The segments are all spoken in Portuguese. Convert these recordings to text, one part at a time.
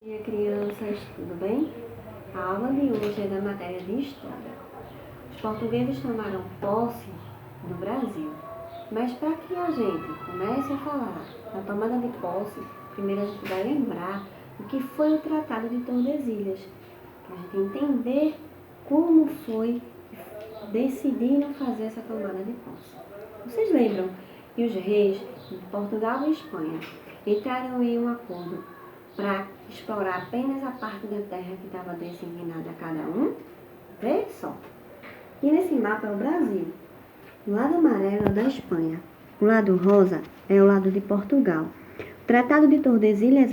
Bom dia, crianças, tudo bem? A aula de hoje é da matéria de História. Os portugueses tomaram posse no Brasil, mas para que a gente comece a falar da tomada de posse, primeiro a gente vai lembrar o que foi o Tratado de Tordesilhas, para a gente entender como foi que decidiram fazer essa tomada de posse. Vocês lembram que os reis de Portugal e Espanha entraram em um acordo para explorar apenas a parte da terra que estava designada a cada um? Vê só. E nesse mapa é o Brasil. O lado amarelo é o da Espanha. O lado rosa é o lado de Portugal. O Tratado de Tordesilhas,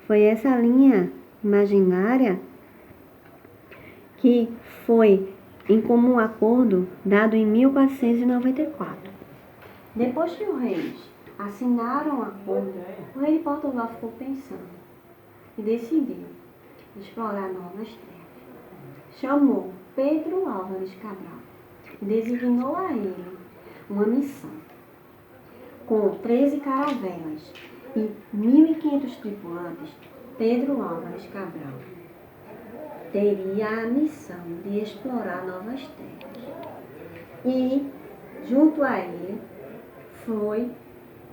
foi essa linha imaginária que foi em comum acordo dado em 1494. Depois que os reis assinaram o acordo, o rei de Portugal ficou pensando e decidiu explorar novas terras. Chamou Pedro Álvares Cabral e designou a ele uma missão. Com 13 caravelas e 1.500 tripulantes, Pedro Álvares Cabral teria a missão de explorar novas terras. E, junto a ele, foi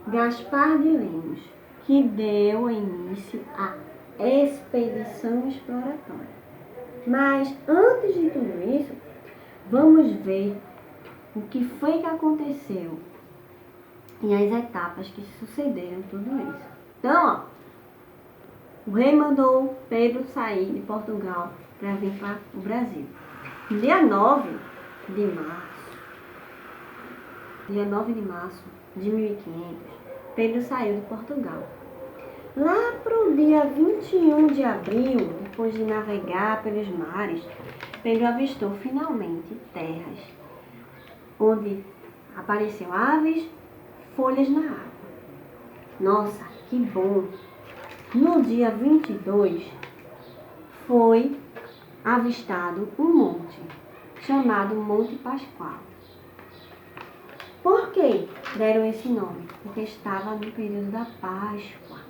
Gaspar de Lemos, que deu início à expedição exploratória. Mas, antes de tudo isso, vamos ver o que foi que aconteceu e as etapas que sucederam tudo isso. Então, o rei mandou Pedro sair de Portugal para vir para o Brasil. No dia 9 de março de 1500, Pedro saiu de Portugal. Lá para o dia 21 de abril, depois de navegar pelos mares, Pedro avistou finalmente terras, onde apareceu aves, folhas na água. Nossa, que bom! No dia 22, foi avistado um monte, chamado Monte Pascoal. Por que deram esse nome? Porque estava no período da Páscoa.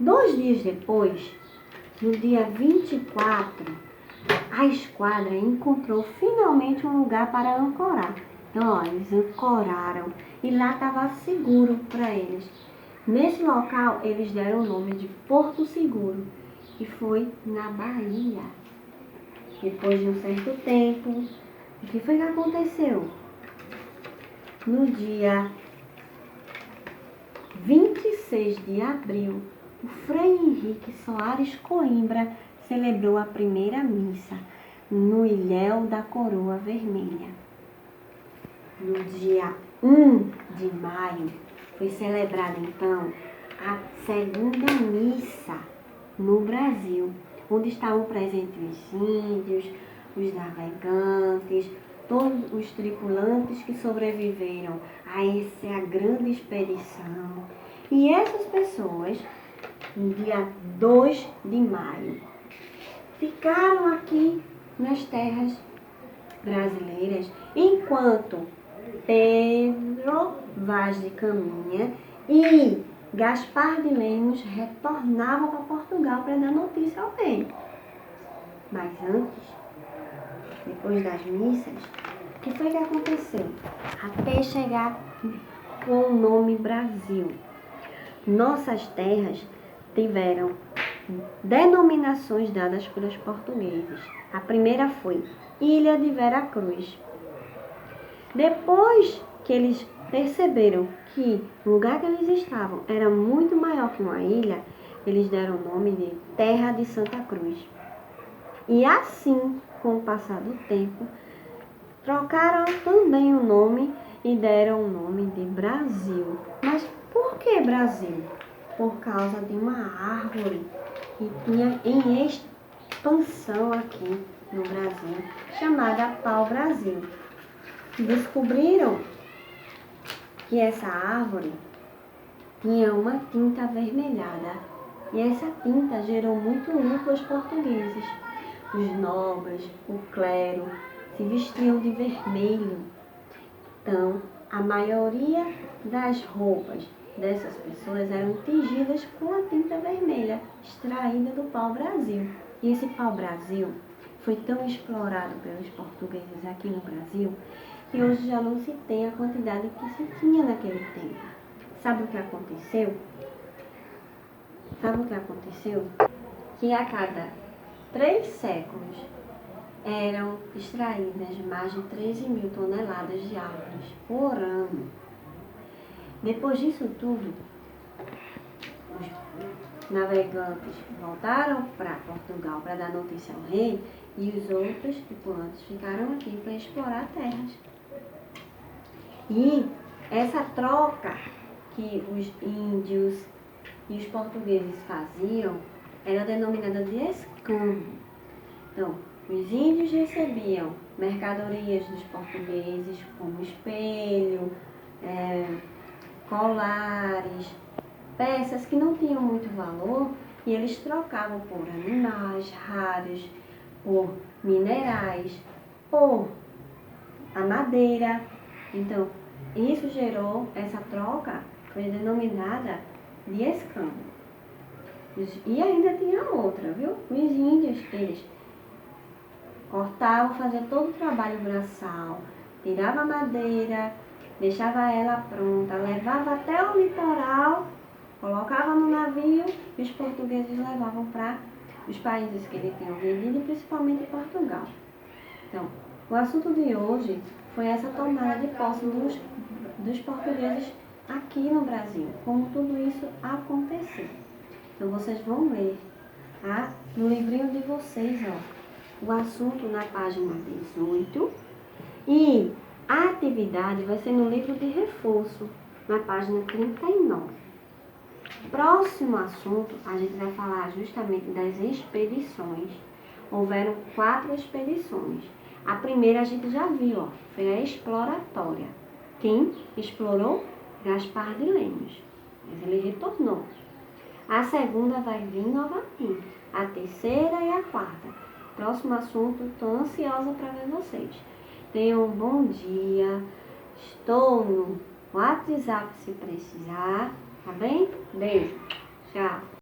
2 dias depois, no dia 24, a esquadra encontrou finalmente um lugar para ancorar. Então, eles ancoraram e lá estava seguro para eles. Nesse local, eles deram o nome de Porto Seguro, que foi na Bahia. Depois de um certo tempo, o que foi que aconteceu? No dia 26 de abril, o Frei Henrique Soares Coimbra celebrou a primeira missa no Ilhéu da Coroa Vermelha. No dia 1 de maio, foi celebrada então a segunda missa no Brasil, onde estavam presentes os índios, os navegantes, todos os tripulantes que sobreviveram a essa grande expedição. E essas pessoas, no dia 2 de maio, ficaram aqui nas terras brasileiras, enquanto Pedro Vaz de Caminha e Gaspar de Lemos retornavam para Portugal para dar notícia ao rei. Mas antes, depois das missas, o que foi que aconteceu? Até chegar com o nome Brasil, nossas terras tiveram denominações dadas pelos portugueses. A primeira foi Ilha de Vera Cruz. Depois que eles perceberam que o lugar que eles estavam era muito maior que uma ilha, eles deram o nome de Terra de Santa Cruz. E assim, com o passar do tempo, trocaram também o nome e deram o nome de Brasil. Mas por que Brasil? Por causa de uma árvore que tinha em expansão aqui no Brasil, chamada pau-brasil. Descobriram que essa árvore tinha uma tinta avermelhada e essa tinta gerou muito lucro aos portugueses. Os nobres, o clero, se vestiam de vermelho. Então, a maioria das roupas dessas pessoas eram tingidas com a tinta vermelha, extraída do pau-brasil. E esse pau-brasil foi tão explorado pelos portugueses aqui no Brasil que hoje já não se tem a quantidade que se tinha naquele tempo. Sabe o que aconteceu? Que a cada 3 séculos eram extraídas mais de 13.000 toneladas de árvores por ano. Depois disso tudo, os navegantes voltaram para Portugal para dar notícia ao rei e os outros tripulantes ficaram aqui para explorar terras. E essa troca que os índios e os portugueses faziam era denominada de escambo. Então, os índios recebiam mercadorias dos portugueses, como espelho, colares, peças que não tinham muito valor, e eles trocavam por animais raros, por minerais, por a madeira. Então, isso gerou, essa troca foi denominada de escambo. E ainda tinha outra, viu? Os índios, eles cortavam, faziam todo o trabalho braçal, tirava a madeira, deixava ela pronta, levava até o litoral, colocava no navio e os portugueses levavam para os países que eles tinham vendido, principalmente Portugal. Então, o assunto de hoje foi essa tomada de posse dos portugueses aqui no Brasil, como tudo isso aconteceu. Então, vocês vão ler no livrinho de vocês, o assunto na página 18 e a atividade vai ser no livro de reforço, na página 39. Próximo assunto, a gente vai falar justamente das expedições. Houveram 4 expedições. A primeira a gente já viu, foi a exploratória. Quem explorou? Gaspar de Lemos. Mas ele retornou. A segunda vai vir novamente. A terceira e a quarta. Próximo assunto, estou ansiosa para ver vocês. Tenham um bom dia. Estou no WhatsApp se precisar. Tá bem? Beijo. Tchau.